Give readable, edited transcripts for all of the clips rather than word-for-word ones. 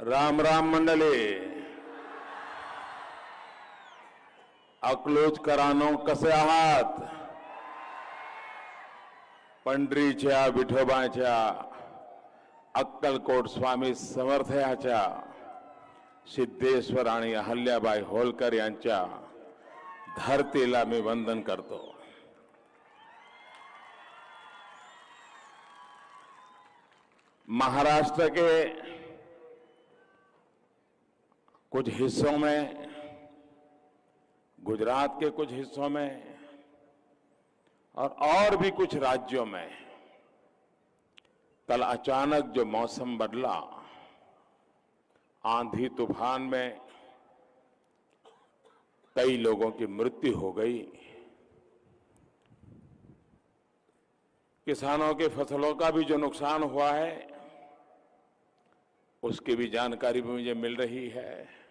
राम राम मंडली अकलूज करानो कसे आहात? पंढरीच्या विठोबाच्या अक्कलकोट स्वामी समर्थयाच्या सिद्धेश्वर आणि अहल्याबाई होलकर यांच्या धरतीला मी वंदन करतो। महाराष्ट्र के कुछ हिस्सों में, गुजरात के कुछ हिस्सों में और भी कुछ राज्यों में कल अचानक जो मौसम बदला, आंधी तूफान में कई लोगों की मृत्यु हो गई। किसानों के फसलों का भी जो नुकसान हुआ है उसकी भी जानकारी भी मुझे मिल रही है।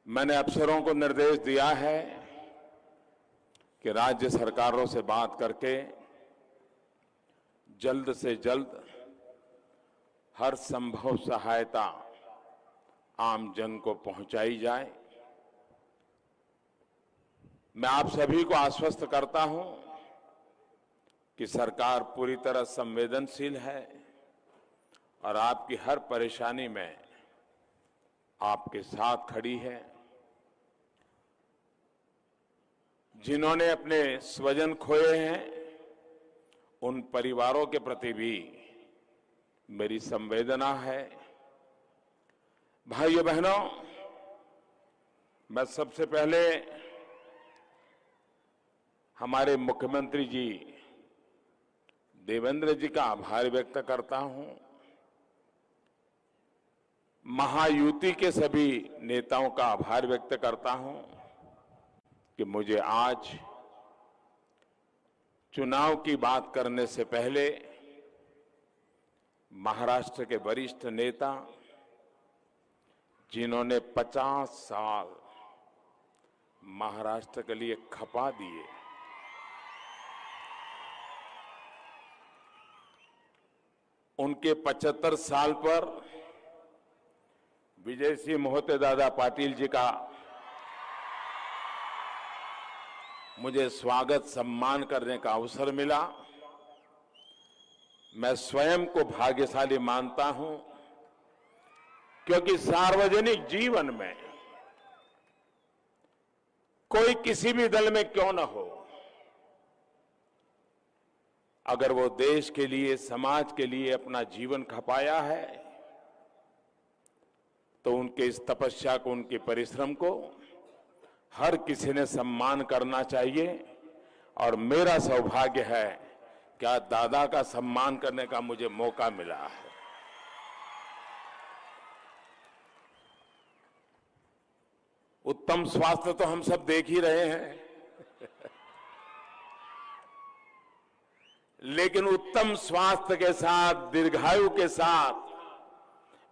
मैंने अफसरों को निर्देश दिया है कि राज्य सरकारों से बात करके जल्द से जल्द हर संभव सहायता आम जन को पहुंचाई जाए। मैं आप सभी को आश्वस्त करता हूं कि सरकार पूरी तरह संवेदनशील है और आपकी हर परेशानी में आपके साथ खड़ी है। जिन्होंने अपने स्वजन खोए हैं उन परिवारों के प्रति भी मेरी संवेदना है। भाइयों बहनों, मैं सबसे पहले हमारे मुख्यमंत्री जी देवेंद्र जी का आभार व्यक्त करता हूं। महायुति के सभी नेताओं का आभार व्यक्त करता हूं कि मुझे आज चुनाव की बात करने से पहले महाराष्ट्र के वरिष्ठ नेता, जिन्होंने 50 साल महाराष्ट्र के लिए खपा दिए, उनके 75 साल पर विजय सिंह मोहिते दादा पाटिल जी का मुझे स्वागत सम्मान करने का अवसर मिला। मैं स्वयं को भाग्यशाली मानता हूं, क्योंकि सार्वजनिक जीवन में कोई किसी भी दल में क्यों न हो, अगर वो देश के लिए, समाज के लिए अपना जीवन खपाया है तो उनके इस तपस्या को, उनके परिश्रम को हर किसी ने सम्मान करना चाहिए। और मेरा सौभाग्य है कि आज दादा का सम्मान करने का मुझे मौका मिला है। उत्तम स्वास्थ्य तो हम सब देख ही रहे हैं लेकिन उत्तम स्वास्थ्य के साथ, दीर्घायु के साथ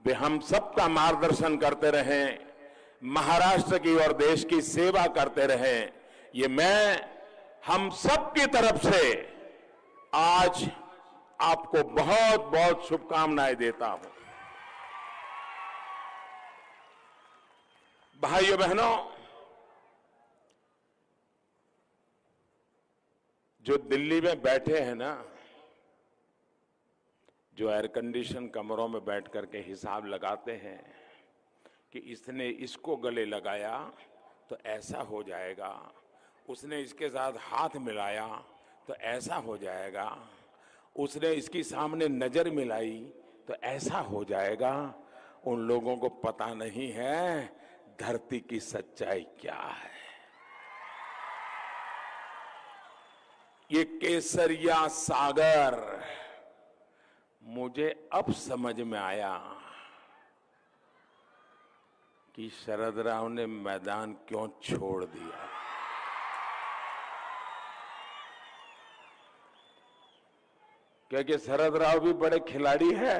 वे हम सबका मार्गदर्शन करते रहें, महाराष्ट्र की और देश की सेवा करते रहें, ये मैं हम सब की तरफ से आज आपको बहुत बहुत शुभकामनाएं देता हूं। भाइयों बहनों, जो दिल्ली में बैठे हैं ना, जो एयर कंडीशन कमरों में बैठ करके हिसाब लगाते हैं कि इसने इसको गले लगाया तो ऐसा हो जाएगा, उसने इसके साथ हाथ मिलाया तो ऐसा हो जाएगा, उसने इसकी सामने नजर मिलाई तो ऐसा हो जाएगा, उन लोगों को पता नहीं है धरती की सच्चाई क्या है। ये केसरिया सागर मुझे अब समझ में आया कि शरद राव ने मैदान क्यों छोड़ दिया। क्योंकि शरद राव भी बड़े खिलाड़ी है,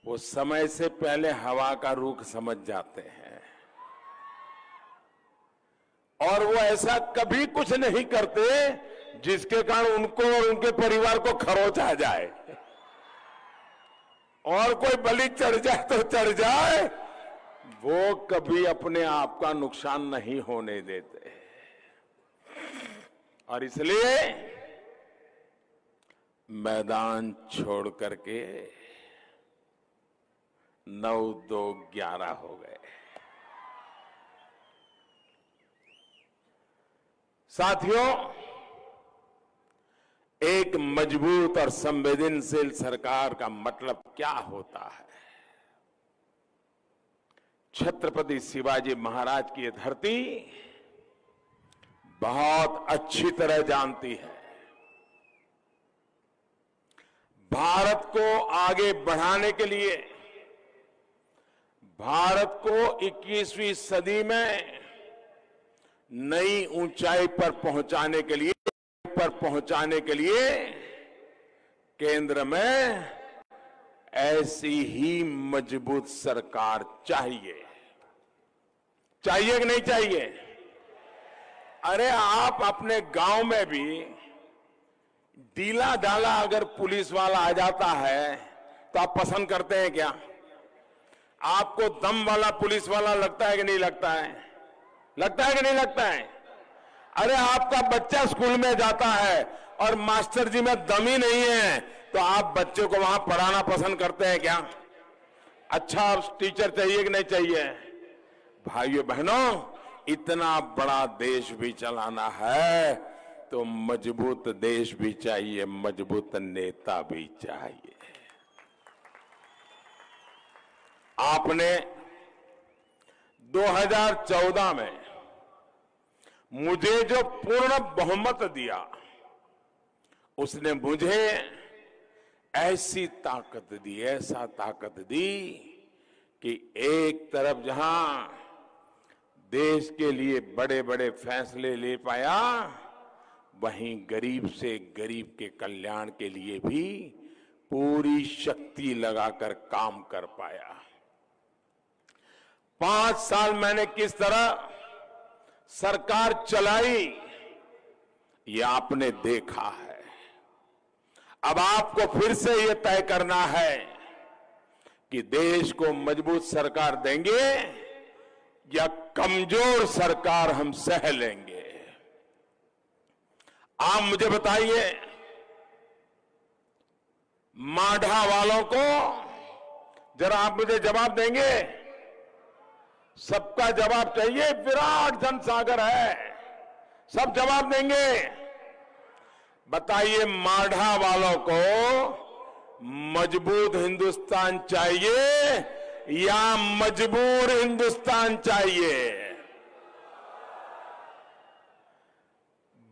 वो समय से पहले हवा का रुख समझ जाते हैं और वो ऐसा कभी कुछ नहीं करते जिसके कारण उनको और उनके परिवार को खरोच आ जाए। और कोई बलि चढ़ जाए तो चढ़ जाए, वो कभी अपने आप का नुकसान नहीं होने देते। और इसलिए मैदान छोड़ करके 9-2-11 हो गए। साथियों, एक मजबूत और संवेदनशील सरकार का मतलब क्या होता है, छत्रपति शिवाजी महाराज की ये धरती बहुत अच्छी तरह जानती है। भारत को आगे बढ़ाने के लिए, भारत को 21वीं सदी में नई ऊंचाई पर पहुंचाने के लिए केंद्र में ऐसी ही मजबूत सरकार चाहिए। चाहिए कि नहीं चाहिए? अरे आप अपने गांव में भी डीला डाला अगर पुलिस वाला आ जाता है तो आप पसंद करते हैं क्या? आपको दम वाला पुलिस वाला लगता है कि नहीं लगता है? लगता है कि नहीं लगता है? अरे आपका बच्चा स्कूल में जाता है और मास्टर जी में दम ही नहीं है तो आप बच्चे को वहां पढ़ाना पसंद करते हैं क्या? अच्छा टीचर चाहिए कि नहीं चाहिए? भाइयों बहनों, इतना बड़ा देश भी चलाना है तो मजबूत देश भी चाहिए, मजबूत नेता भी चाहिए। आपने 2014 में मुझे जो पूर्ण बहुमत दिया, उसने मुझे ऐसी ताकत दी, ऐसा ताकत दी कि एक तरफ जहां देश के लिए बड़े बड़े फैसले ले पाया, वहीं गरीब से गरीब के कल्याण के लिए भी पूरी शक्ति लगाकर काम कर पाया। 5 साल मैंने किस तरह सरकार चलाई, ये आपने देखा है। अब आपको फिर से ये तय करना है कि देश को मजबूत सरकार देंगे या कमजोर सरकार हम सह लेंगे। आप मुझे बताइए, माढ़ा वालों को जरा आप मुझे जवाब देंगे? सबका जवाब चाहिए, विराट जनसागर है, सब जवाब देंगे। बताइए, माढ़ा वालों को मजबूत हिंदुस्तान चाहिए या मजबूर हिंदुस्तान चाहिए?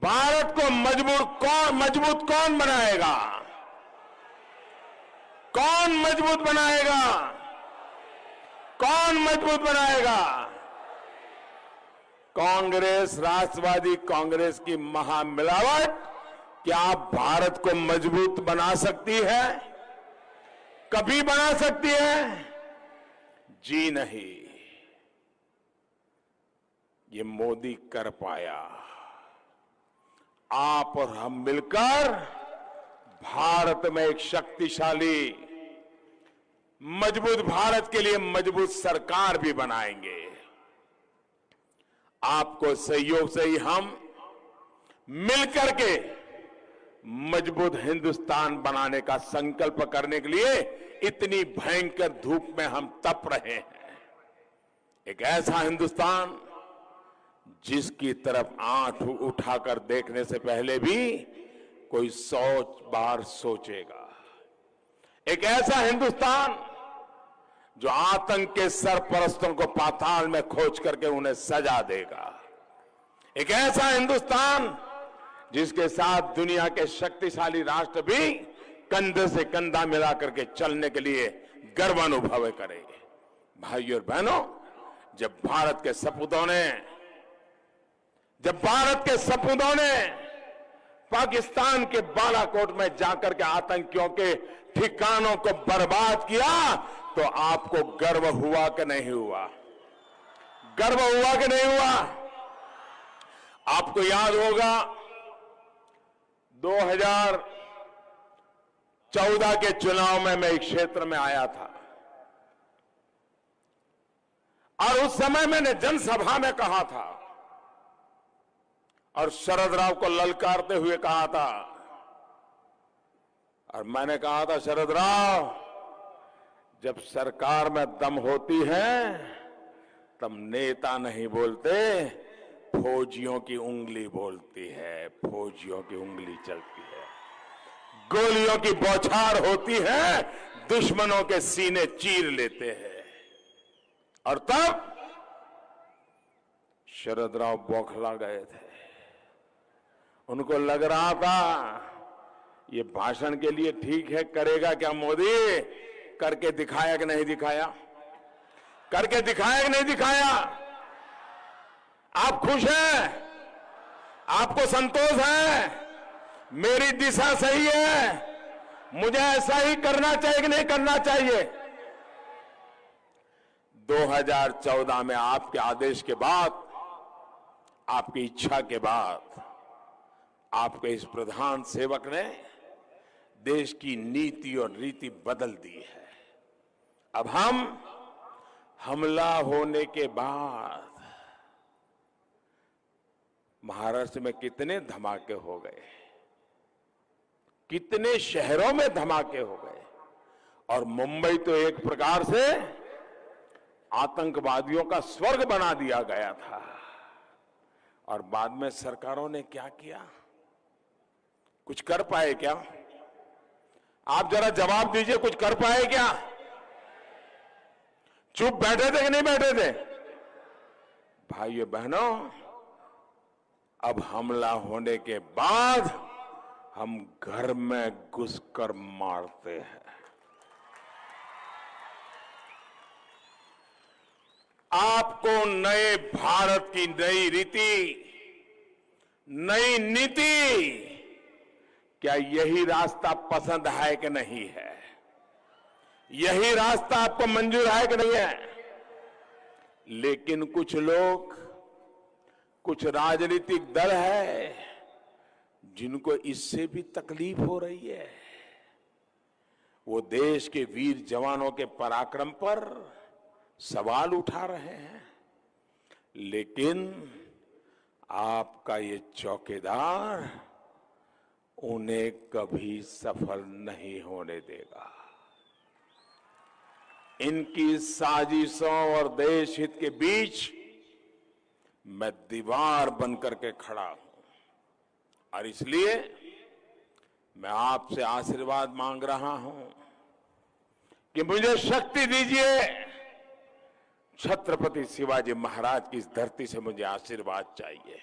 भारत को मजबूत कौन बनाएगा? कौन मजबूत बनाएगा? कौन मजबूत बनाएगा? कांग्रेस, राष्ट्रवादी कांग्रेस की महामिलावट क्या भारत को मजबूत बना सकती है? कभी बना सकती है? जी नहीं। ये मोदी कर पाया। आप और हम मिलकर भारत में एक शक्तिशाली मजबूत भारत के लिए मजबूत सरकार भी बनाएंगे। आपको सहयोग से ही हम मिलकर के मजबूत हिंदुस्तान बनाने का संकल्प करने के लिए इतनी भयंकर धूप में हम तप रहे हैं। एक ऐसा हिंदुस्तान जिसकी तरफ आंख उठाकर देखने से पहले भी कोई 100 बार सोचेगा। एक ऐसा हिंदुस्तान जो आतंक के सरपरस्तों को पाताल में खोज करके उन्हें सजा देगा। एक ऐसा हिंदुस्तान जिसके साथ दुनिया के शक्तिशाली राष्ट्र भी कंधे से कंधा मिला करके चलने के लिए गर्व अनुभव करेंगे। भाइयों और बहनों, जब भारत के सपूतों ने पाकिस्तान के बालाकोट में जाकर के आतंकियों के ठिकानों को बर्बाद किया तो आपको गर्व हुआ कि नहीं हुआ? गर्व हुआ कि नहीं हुआ? आपको याद होगा 14 के चुनाव में मैं एक क्षेत्र में आया था और उस समय मैंने जनसभा में कहा था और शरद राव को ललकारते हुए कहा था, और मैंने कहा था, शरद राव, जब सरकार में दम होती है तब नेता नहीं बोलते, फौजियों की उंगली बोलती है, फौजियों की उंगली चलती है, गोलियों की बौछार होती है, दुश्मनों के सीने चीर लेते हैं। और तब शरद राव बौखला गए थे। उनको लग रहा था ये भाषण के लिए ठीक है, करेगा क्या मोदी, करके दिखाया कि नहीं दिखाया, करके दिखाया कि नहीं दिखाया। आप खुश हैं, आपको संतोष है, मेरी दिशा सही है, मुझे ऐसा ही करना चाहिए कि नहीं करना चाहिए। 2014 में आपके आदेश के बाद, आपकी इच्छा के बाद, आपके इस प्रधान सेवक ने देश की नीति और रीति बदल दी है। अब हम हमला होने के बाद महाराष्ट्र में कितने धमाके हो गए, कितने शहरों में धमाके हो गए, और मुंबई तो एक प्रकार से आतंकवादियों का स्वर्ग बना दिया गया था। और बाद में सरकारों ने क्या किया, कुछ कर पाए क्या? आप जरा जवाब दीजिए, कुछ कर पाए क्या? चुप बैठे थे कि नहीं बैठे थे? भाइयों बहनों, अब हमला होने के बाद हम घर में घुसकर मारते हैं। आपको नए भारत की नई रीति, नई नीति, क्या यही रास्ता पसंद है कि नहीं है? यही रास्ता आपको मंजूर है कि नहीं है? लेकिन कुछ लोग, कुछ राजनीतिक दल है जिनको इससे भी तकलीफ हो रही है। वो देश के वीर जवानों के पराक्रम पर सवाल उठा रहे हैं, लेकिन आपका ये चौकीदार उन्हें कभी सफल नहीं होने देगा। इनकी साजिशों और देश हित के बीच मैं दीवार बनकर के खड़ा हूं, और इसलिए मैं आपसे आशीर्वाद मांग रहा हूं कि मुझे शक्ति दीजिए। छत्रपति शिवाजी महाराज की इस धरती से मुझे आशीर्वाद चाहिए,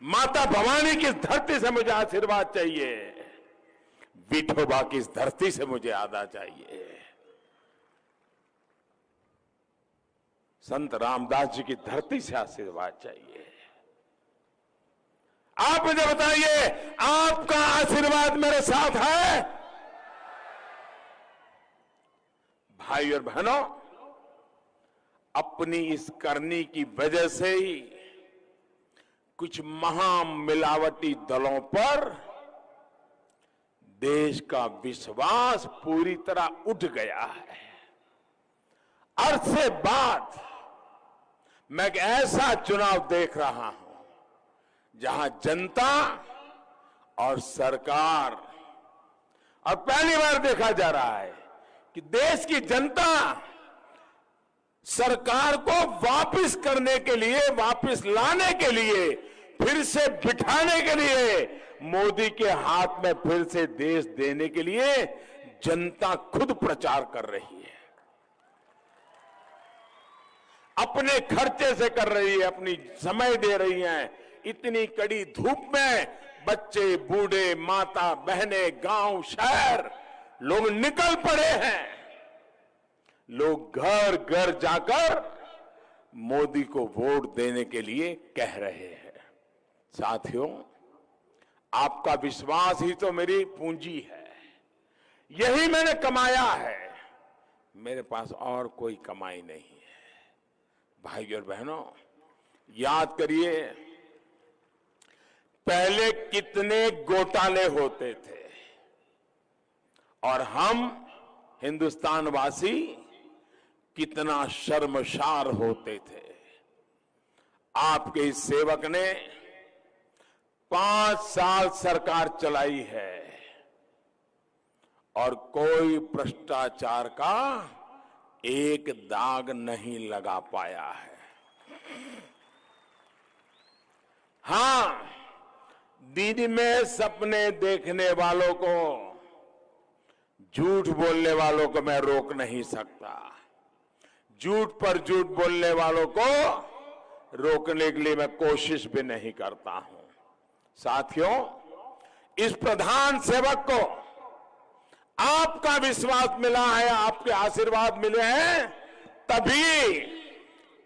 माता भवानी की इस धरती से मुझे आशीर्वाद चाहिए, विठोबा की इस धरती से मुझे आदर चाहिए, संत रामदास जी की धरती से आशीर्वाद चाहिए। आप मुझे बताइए, आपका आशीर्वाद मेरे साथ है? भाई और बहनों, अपनी इस करनी की वजह से ही कुछ महामिलावटी दलों पर देश का विश्वास पूरी तरह उठ गया है। अरसे बाद मैं एक ऐसा चुनाव देख रहा हूं जहां जनता और सरकार, और पहली बार देखा जा रहा है कि देश की जनता सरकार को वापस करने के लिए, वापस लाने के लिए, फिर से बिठाने के लिए, मोदी के हाथ में फिर से देश देने के लिए जनता खुद प्रचार कर रही है, अपने खर्चे से कर रही है, अपनी समय दे रही है। इतनी कड़ी धूप में बच्चे, बूढ़े, माता, बहनें, गांव, शहर, लोग निकल पड़े हैं। लोग घर घर जाकर मोदी को वोट देने के लिए कह रहे हैं। साथियों, आपका विश्वास ही तो मेरी पूंजी है, यही मैंने कमाया है, मेरे पास और कोई कमाई नहीं है। भाइयों और बहनों, याद करिए, पहले कितने घोटाले होते थे और हम हिंदुस्तानवासी कितना शर्मसार होते थे। आपके इस सेवक ने 5 साल सरकार चलाई है और कोई भ्रष्टाचार का एक दाग नहीं लगा पाया है। हां, दिन में सपने देखने वालों को, झूठ बोलने वालों को मैं रोक नहीं सकता। झूठ पर झूठ बोलने वालों को रोकने के लिए मैं कोशिश भी नहीं करता हूं। साथियों, इस प्रधान सेवक को आपका विश्वास मिला है, आपके आशीर्वाद मिले हैं, तभी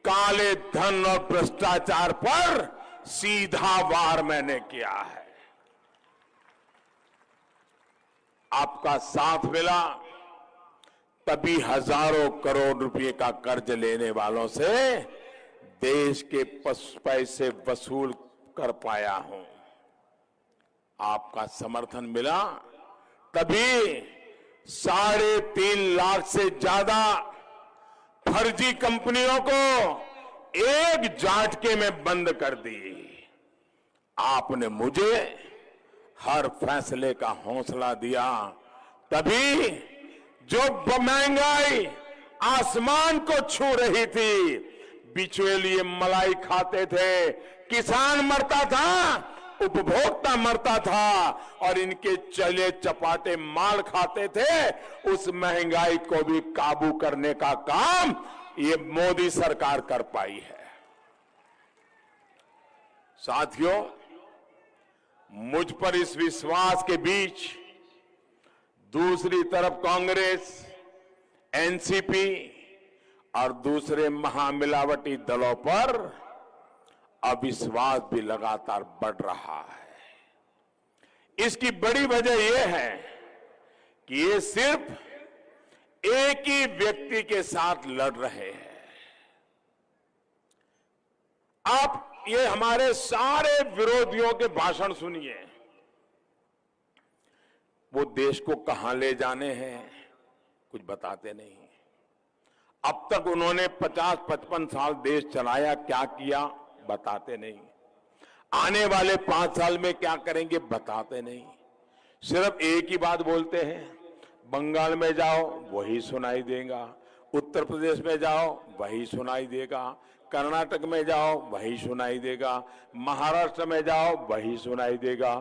काले धन और भ्रष्टाचार पर सीधा वार मैंने किया है। आपका साथ मिला तभी हजारों करोड़ रुपए का कर्ज लेने वालों से देश के पैसे वसूल कर पाया हूं। आपका समर्थन मिला तभी 3.5 लाख से ज्यादा फर्जी कंपनियों को एक झटके में बंद कर दी। आपने मुझे हर फैसले का हौसला दिया, तभी जो महंगाई आसमान को छू रही थी, बिचौलिए मलाई खाते थे, किसान मरता था, उपभोक्ता मरता था और इनके चले चपाटे माल खाते थे, उस महंगाई को भी काबू करने का काम ये मोदी सरकार कर पाई है। साथियों, मुझ पर इस विश्वास के बीच दूसरी तरफ कांग्रेस, एनसीपी और दूसरे महामिलावटी दलों पर अविश्वास भी लगातार बढ़ रहा है। इसकी बड़ी वजह यह है कि ये सिर्फ एक ही व्यक्ति के साथ लड़ रहे हैं। आप ये हमारे सारे विरोधियों के भाषण सुनिए, वो देश को कहां ले जाने हैं कुछ बताते नहीं। अब तक उन्होंने 50-55 साल देश चलाया, क्या किया बताते नहीं। आने वाले 5 साल में क्या करेंगे बताते नहीं। सिर्फ एक ही बात बोलते हैं, बंगाल में जाओ वही सुनाई देगा, उत्तर प्रदेश में जाओ वही सुनाई देगा, कर्नाटक में जाओ वही सुनाई देगा, महाराष्ट्र में जाओ वही सुनाई देगा,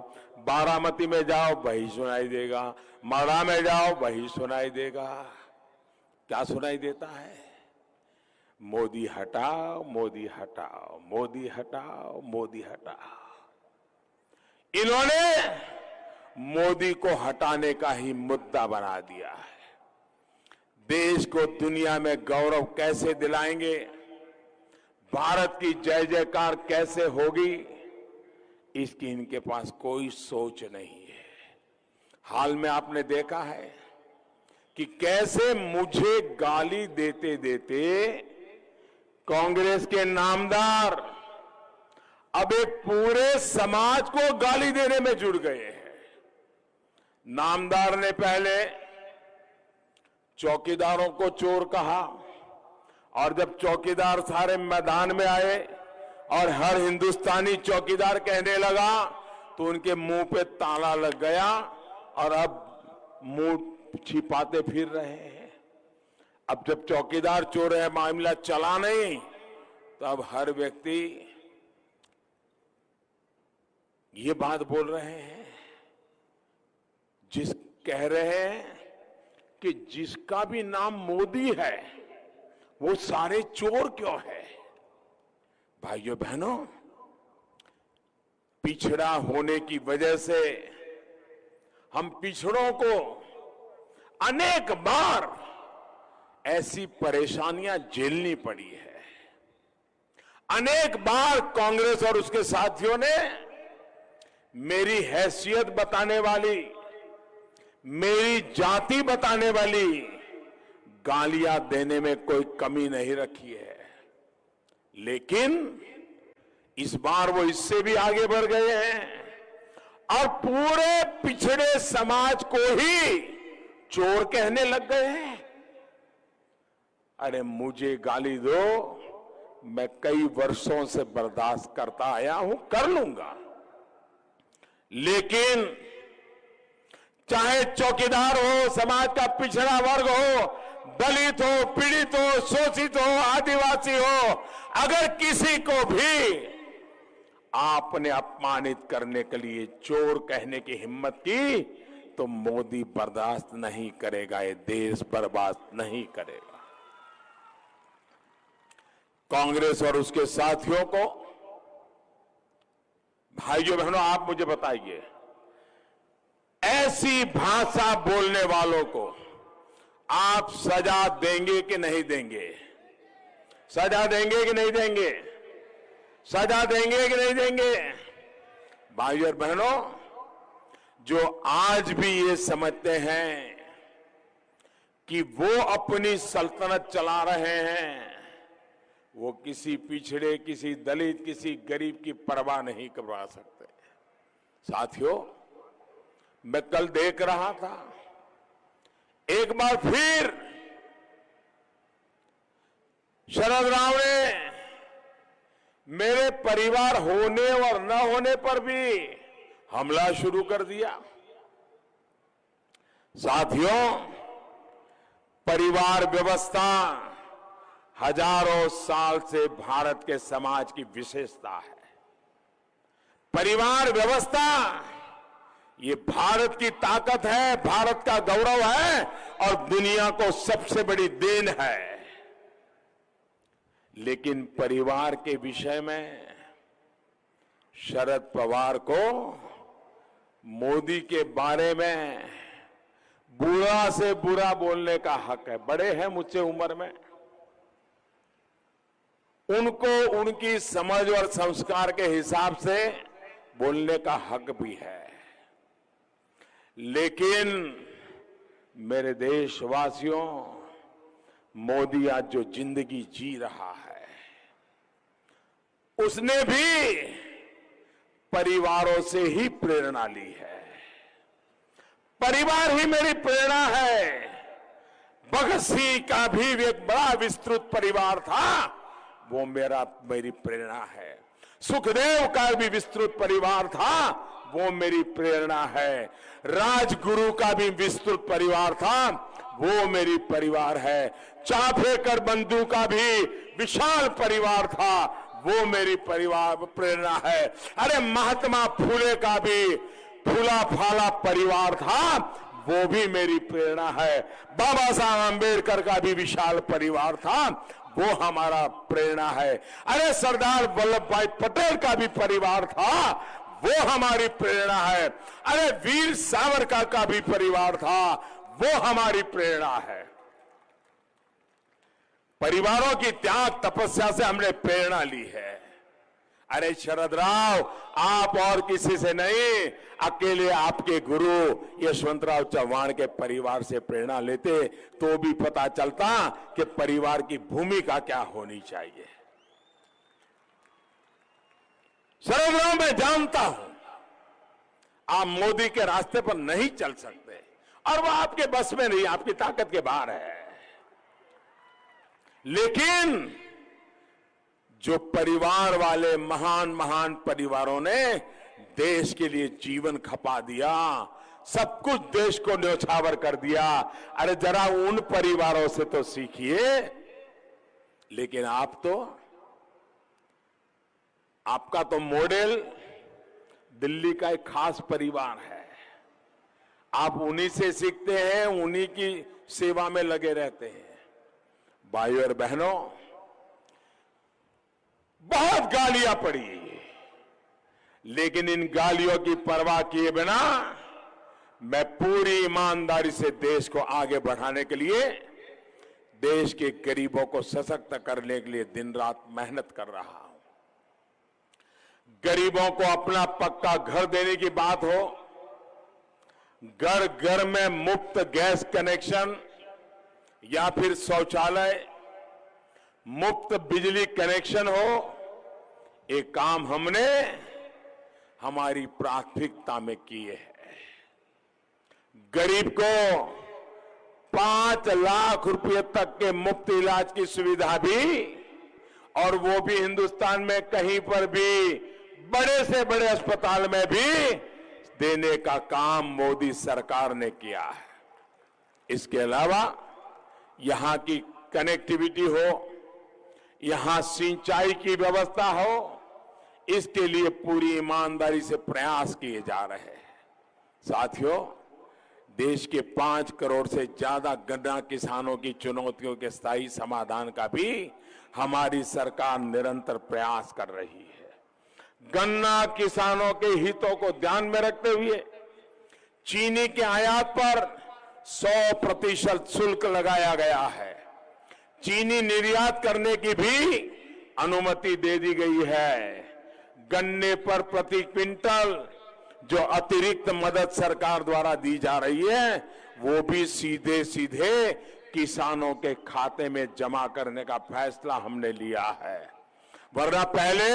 बारामती में जाओ वही सुनाई देगा, माड़ा में जाओ वही सुनाई देगा। क्या सुनाई देता है? मोदी हटाओ, मोदी हटाओ, मोदी हटाओ, मोदी हटाओ। इन्होंने मोदी को हटाने का ही मुद्दा बना दिया है। देश को दुनिया में गौरव कैसे दिलाएंगे, भारत की जय जयकार कैसे होगी, इसकी इनके पास कोई सोच नहीं है। हाल में आपने देखा है कि कैसे मुझे गाली देते देते कांग्रेस के नामदार अब एक पूरे समाज को गाली देने में जुड़ गए हैं। नामदार ने पहले चौकीदारों को चोर कहा और जब चौकीदार सारे मैदान में आए और हर हिंदुस्तानी चौकीदार कहने लगा तो उनके मुंह पे ताला लग गया और अब मुंह छिपाते फिर रहे हैं। अब जब चौकीदार चोर है, मामला चला नहीं, तो अब हर व्यक्ति ये बात बोल रहे हैं, कह रहे हैं कि जिसका भी नाम मोदी है वो सारे चोर क्यों है। भाइयों बहनों, पिछड़ा होने की वजह से हम पिछड़ों को अनेक बार ऐसी परेशानियां झेलनी पड़ी है। अनेक बार कांग्रेस और उसके साथियों ने मेरी हैसियत बताने वाली, मेरी जाति बताने वाली गालियां देने में कोई कमी नहीं रखी है। लेकिन इस बार वो इससे भी आगे बढ़ गए हैं। और पूरे पिछड़े समाज को ही चोर कहने लग गए हैं। अरे मुझे गाली दो, मैं कई वर्षों से बर्दाश्त करता आया हूं, कर लूंगा, लेकिन चाहे चौकीदार हो, समाज का पिछड़ा वर्ग हो, दलित हो, पीड़ित हो, शोषित हो, आदिवासी हो, अगर किसी को भी आपने अपमानित करने के लिए चोर कहने की हिम्मत की तो मोदी बर्दाश्त नहीं करेगा, ये देश बर्बाद नहीं करेगा। कांग्रेस और उसके साथियों को, भाइयों बहनों, आप मुझे बताइए, ऐसी भाषा बोलने वालों को आप सजा देंगे कि नहीं देंगे? सजा देंगे कि नहीं देंगे? सजा देंगे कि नहीं देंगे? भाइयों और बहनों, जो आज भी ये समझते हैं कि वो अपनी सल्तनत चला रहे हैं, वो किसी पिछड़े, किसी दलित, किसी गरीब की परवाह नहीं करवा सकते। साथियों, मैं कल देख रहा था, एक बार फिर शरद राव ने मेरे परिवार होने और न होने पर भी हमला शुरू कर दिया। साथियों, परिवार व्यवस्था हजारों साल से भारत के समाज की विशेषता है। परिवार व्यवस्था ये भारत की ताकत है, भारत का गौरव है और दुनिया को सबसे बड़ी देन है। लेकिन परिवार के विषय में शरद पवार को मोदी के बारे में बुरा से बुरा बोलने का हक है। बड़े हैं मुझसे उम्र में, उनको उनकी समझ और संस्कार के हिसाब से बोलने का हक भी है। लेकिन मेरे देशवासियों, मोदी आज जो जिंदगी जी रहा है, उसने भी परिवारों से ही प्रेरणा ली है। परिवार ही मेरी प्रेरणा है। भगत सिंह का भी एक बड़ा विस्तृत परिवार था, वो मेरी प्रेरणा है। सुखदेव का भी विस्तृत परिवार था, वो मेरी प्रेरणा है। राजगुरु का भी विस्तृत परिवार था, वो मेरी परिवार है। चाफेकर बंधु का भी विशाल परिवार था, वो मेरी परिवार प्रेरणा है। अरे महात्मा फूले का भी फूला फाला परिवार था, वो भी मेरी प्रेरणा है। बाबा साहब अंबेडकर का भी विशाल परिवार था, वो हमारा प्रेरणा है। अरे सरदार वल्लभ भाई पटेल का भी परिवार था, वो हमारी प्रेरणा है। अरे वीर सावरकर का भी परिवार था, वो हमारी प्रेरणा है। परिवारों की त्याग तपस्या से हमने प्रेरणा ली है। अरे शरद राव, आप और किसी से नहीं, अकेले आपके गुरु यशवंतराव चव्हाण के परिवार से प्रेरणा लेते तो भी पता चलता कि परिवार की भूमिका क्या होनी चाहिए। शरद राव, मैं जानता हूं आप मोदी के रास्ते पर नहीं चल सकते और वो आपके बस में नहीं, आपकी ताकत के बाहर है। लेकिन जो परिवार वाले महान महान परिवारों ने देश के लिए जीवन खपा दिया, सब कुछ देश को न्यौछावर कर दिया, अरे जरा उन परिवारों से तो सीखिए। लेकिन आपका तो मॉडल दिल्ली का एक खास परिवार है। आप उन्हीं से सीखते हैं, उन्हीं की सेवा में लगे रहते हैं। भाइयों और बहनों, बहुत गालियां पड़ी, लेकिन इन गालियों की परवाह किए बिना मैं पूरी ईमानदारी से देश को आगे बढ़ाने के लिए, देश के गरीबों को सशक्त करने के लिए दिन रात मेहनत कर रहा हूं। गरीबों को अपना पक्का घर देने की बात हो, घर घर में मुफ्त गैस कनेक्शन या फिर शौचालय, मुफ्त बिजली कनेक्शन हो, एक काम हमने हमारी प्राथमिकता में किए हैं। गरीब को 5 लाख रुपए तक के मुफ्त इलाज की सुविधा भी, और वो भी हिंदुस्तान में कहीं पर भी बड़े से बड़े अस्पताल में भी देने का काम मोदी सरकार ने किया है। इसके अलावा यहां की कनेक्टिविटी हो, यहां सिंचाई की व्यवस्था हो, इसके लिए पूरी ईमानदारी से प्रयास किए जा रहे हैं। साथियों, देश के 5 करोड़ से ज्यादा गन्ना किसानों की चुनौतियों के स्थायी समाधान का भी हमारी सरकार निरंतर प्रयास कर रही है। गन्ना किसानों के हितों को ध्यान में रखते हुए चीनी के आयात पर 100% शुल्क लगाया गया है। चीनी निर्यात करने की भी अनुमति दे दी गई है। गन्ने पर प्रति क्विंटल जो अतिरिक्त मदद सरकार द्वारा दी जा रही है, वो भी सीधे सीधे किसानों के खाते में जमा करने का फैसला हमने लिया है। वरना पहले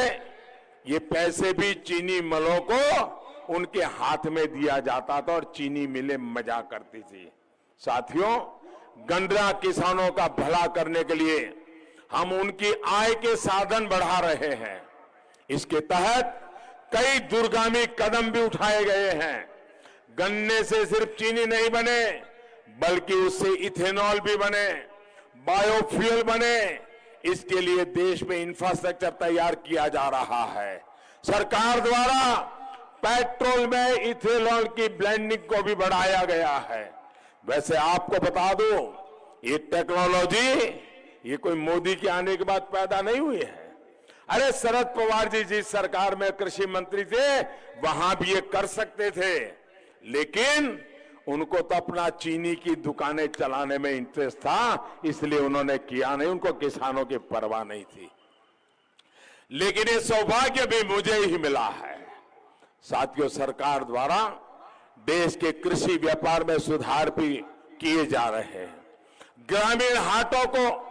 ये पैसे भी चीनी मिलों को उनके हाथ में दिया जाता था और चीनी मिलें मजा करती थी। साथियों, गन्ना किसानों का भला करने के लिए हम उनकी आय के साधन बढ़ा रहे हैं। इसके तहत कई दूरगामी कदम भी उठाए गए हैं। गन्ने से सिर्फ चीनी नहीं बने, बल्कि उससे इथेनॉल भी बने, बायोफ्यूल बने। इसके लिए देश में इंफ्रास्ट्रक्चर तैयार किया जा रहा है। सरकार द्वारा पेट्रोल में इथेनॉल की ब्लेंडिंग को भी बढ़ाया गया है। वैसे आपको बता दूं, ये टेक्नोलॉजी ये कोई मोदी के आने के बाद पैदा नहीं हुई है। अरे शरद पवार जी जिस सरकार में कृषि मंत्री थे, वहां भी ये कर सकते थे, लेकिन उनको तो अपना चीनी की दुकानें चलाने में इंटरेस्ट था, इसलिए उन्होंने किया नहीं। उनको किसानों की परवाह नहीं थी। लेकिन ये सौभाग्य भी मुझे ही मिला है। साथियों, सरकार द्वारा देश के कृषि व्यापार में सुधार भी किए जा रहे हैं। ग्रामीण हाटों को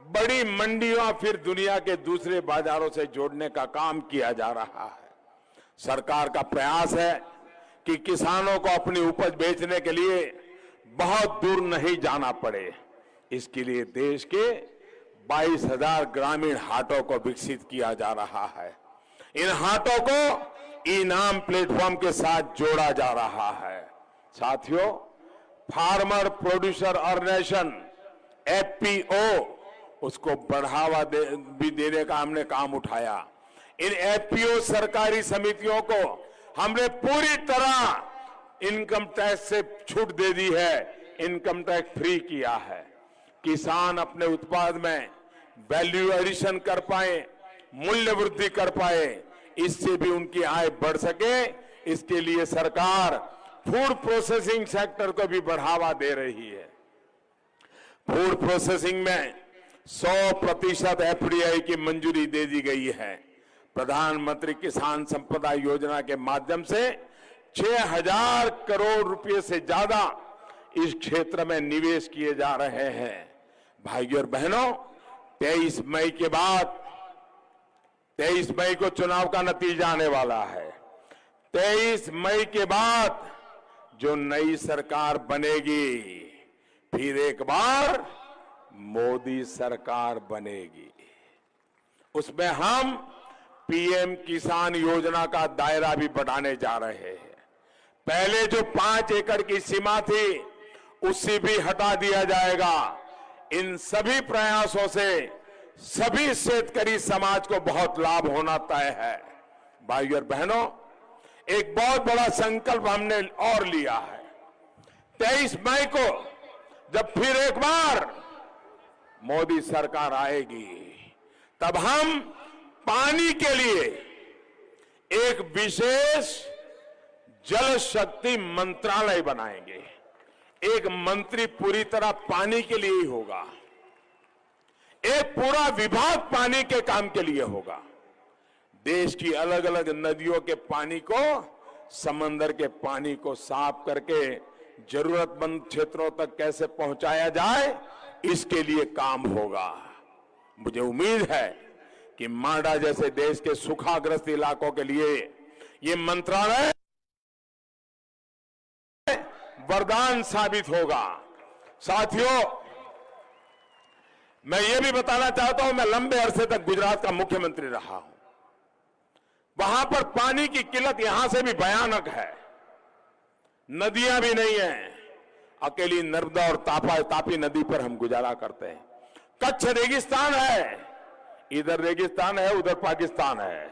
बड़ी मंडियों फिर दुनिया के दूसरे बाजारों से जोड़ने का काम किया जा रहा है। सरकार का प्रयास है कि किसानों को अपनी उपज बेचने के लिए बहुत दूर नहीं जाना पड़े। इसके लिए देश के 22,000 ग्रामीण हाटों को विकसित किया जा रहा है। इन हाटों को ई-नाम प्लेटफॉर्म के साथ जोड़ा जा रहा है। साथियों, फार्मर प्रोड्यूसर ऑर्गेनाइजेशन FPO, उसको बढ़ावा भी देने का हमने काम उठाया। इन FPO सरकारी समितियों को हमने पूरी तरह इनकम टैक्स से छूट दे दी है, इनकम टैक्स फ्री किया है। किसान अपने उत्पाद में वैल्यू एडिशन कर पाए, मूल्य वृद्धि कर पाए, इससे भी उनकी आय बढ़ सके। इसके लिए सरकार फूड प्रोसेसिंग सेक्टर को भी बढ़ावा दे रही है। फूड प्रोसेसिंग में 100% FDI की मंजूरी दे दी गई है। प्रधानमंत्री किसान संपदा योजना के माध्यम से 6,000 करोड़ रुपए से ज्यादा इस क्षेत्र में निवेश किए जा रहे हैं। भाइयों और बहनों, 23 मई के बाद 23 मई को चुनाव का नतीजा आने वाला है। 23 मई के बाद जो नई सरकार बनेगी, फिर एक बार मोदी सरकार बनेगी। उसमें हम PM किसान योजना का दायरा भी बढ़ाने जा रहे हैं। पहले जो 5 एकड़ की सीमा थी, उसे भी हटा दिया जाएगा। इन सभी प्रयासों से सभी शेतकरी समाज को बहुत लाभ होना तय है। भाइयों और बहनों, एक बहुत बड़ा संकल्प हमने और लिया है। 23 मई को जब फिर एक बार मोदी सरकार आएगी, तब हम पानी के लिए एक विशेष जल शक्ति मंत्रालय बनाएंगे। एक मंत्री पूरी तरह पानी के लिए ही होगा, एक पूरा विभाग पानी के काम के लिए होगा। देश की अलग अलग नदियों के पानी को, समंदर के पानी को साफ करके जरूरतमंद क्षेत्रों तक कैसे पहुंचाया जाए, इसके लिए काम होगा। मुझे उम्मीद है कि मांडा जैसे देश के सूखाग्रस्त इलाकों के लिए ये मंत्रालय वरदान साबित होगा। साथियों, मैं ये भी बताना चाहता हूं, मैं लंबे अरसे तक गुजरात का मुख्यमंत्री रहा हूं। वहां पर पानी की किल्लत यहां से भी भयानक है। नदियां भी नहीं है, अकेली नर्मदा और तापी नदी पर हम गुजारा करते हैं। कच्छ रेगिस्तान है, इधर रेगिस्तान है, उधर पाकिस्तान है।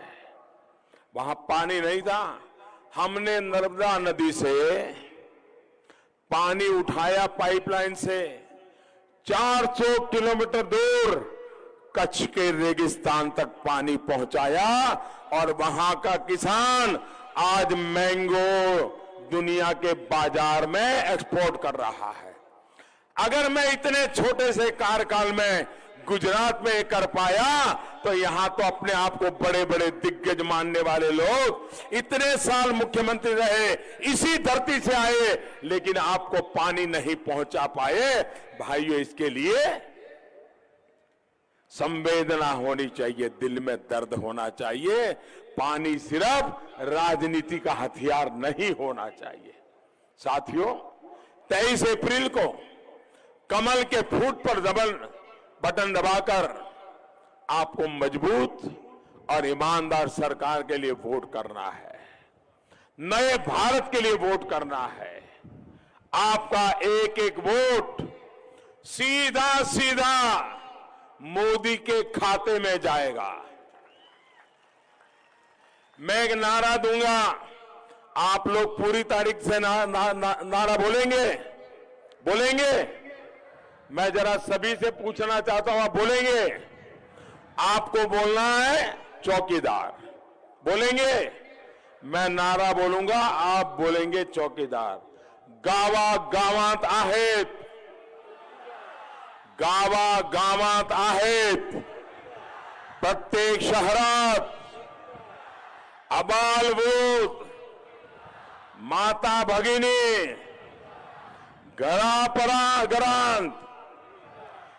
वहां पानी नहीं था, हमने नर्मदा नदी से पानी उठाया पाइपलाइन से 400 किलोमीटर दूर कच्छ के रेगिस्तान तक पानी पहुंचाया और वहां का किसान आज मैंगो दुनिया के बाजार में एक्सपोर्ट कर रहा है। अगर मैं इतने छोटे से कार्यकाल में गुजरात में कर पाया तो यहां तो अपने आप को बड़े बड़े दिग्गज मानने वाले लोग इतने साल मुख्यमंत्री रहे, इसी धरती से आए, लेकिन आपको पानी नहीं पहुंचा पाए। भाइयों, इसके लिए संवेदना होनी चाहिए, दिल में दर्द होना चाहिए। पानी सिर्फ राजनीति का हथियार नहीं होना चाहिए। साथियों, 23 अप्रैल को कमल के फूट पर बटन दबाकर आपको मजबूत और ईमानदार सरकार के लिए वोट करना है, नए भारत के लिए वोट करना है। आपका एक एक वोट सीधा सीधा मोदी के खाते में जाएगा। मैं एक नारा दूंगा, आप लोग पूरी तारीख से नारा बोलेंगे। मैं जरा सभी से पूछना चाहता हूं, आप बोलेंगे? आपको बोलना है चौकीदार, बोलेंगे? मैं नारा बोलूंगा, आप बोलेंगे चौकीदार। गावात आहेत, गावात आहेत, प्रत्येक शहरात अबालवृद्ध, माता भगिनी, घरांत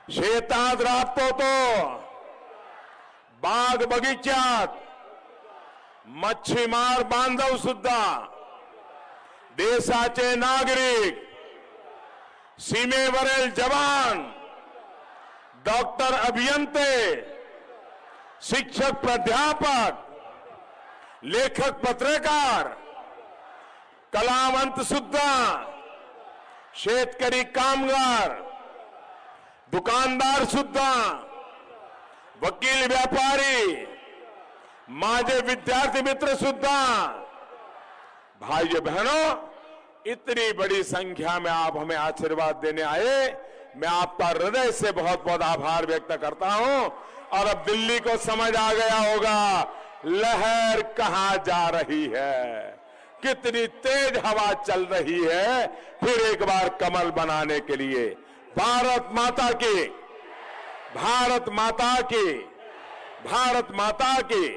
शेतात राबतो तो, बाग बगीच्यात, मच्छीमार बांधव सुद्धा, देशाचे नागरिक, सीमेवरील जवान, डॉक्टर, अभियंते, शिक्षक, प्राध्यापक, लेखक, पत्रकार, कलावंत सुद्धा, शेतकरी, कामगार, दुकानदार सुद्धा, वकील, व्यापारी, माझे विद्यार्थी मित्र सुद्धा। भाइयों बहनों, इतनी बड़ी संख्या में आप हमें आशीर्वाद देने आए, मैं आपका हृदय से बहुत बहुत आभार व्यक्त करता हूं। और अब दिल्ली को समझ आ गया होगा लहर कहां जा रही है, कितनी तेज हवा चल रही है। फिर एक बार कमल बनाने के लिए भारत माता की, भारत माता की, भारत माता की।